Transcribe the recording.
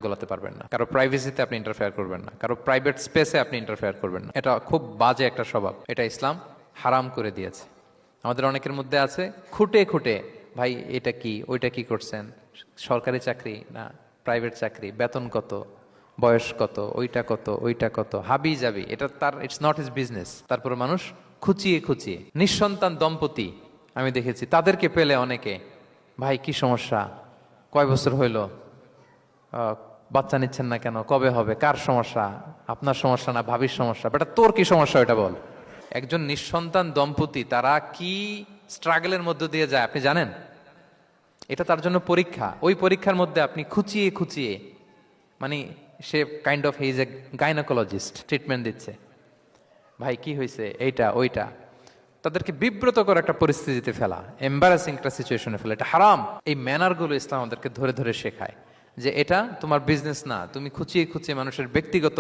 গোলাতে পারবেন না, কারো প্রাইভেসিতে আপনি ইন্টারফেয়ার করবেন না, কারো প্রাইভেট স্পেসে আপনি ইন্টারফেয়ার করবেন না। এটা খুব বাজে একটা স্বভাব, এটা ইসলাম হারাম করে দিয়েছে। আমাদের অনেকের মধ্যে আছে খুঁটে খুঁটে, ভাই এটা কি ওইটা কি করছেন, সরকারি চাকরি না প্রাইভেট চাকরি, বেতন কত, বয়স কত, ওইটা কত ওইটা কত, হাবি যাবি, এটা তার ইটস নট হিজ বিজনেস। তারপরে মানুষ খুঁচিয়ে খুঁচিয়ে নিঃসন্তান দম্পতি আমি দেখেছি, তাদেরকে পেলে অনেকে, ভাই কি সমস্যা, কয় বছর হইল, বাচ্চা নিচ্ছেন না কেন, কবে হবে, কার সমস্যা, আপনার সমস্যা না ভাবির সমস্যা, বেটা তোর কি সমস্যা এটা বল। একজন নিঃসন্তান দম্পতি তারা কি স্ট্রাগলের মধ্য দিয়ে যায় আপনি জানেন? এটা তার জন্য পরীক্ষা। ওই পরীক্ষার মধ্যে আপনি খুঁচিয়ে খুঁচিয়ে, মানে সে kind of he is a gynaecologist, treatment দিচ্ছে, ভাই কি হয়েছে এইটা ওইটা, তাদেরকে বিব্রত করে একটা পরিস্থিতিতে ফেলা, এম্বারাসিং একটা সিচুয়েশনে ফেলা, এটা হারাম। এই ম্যানারগুলো ইসলাম আমাদেরকে ধরে ধরে শেখায় যে এটা তোমার বিজনেস না, তুমি খুঁচিয়ে খুঁচিয়ে মানুষের ব্যক্তিগত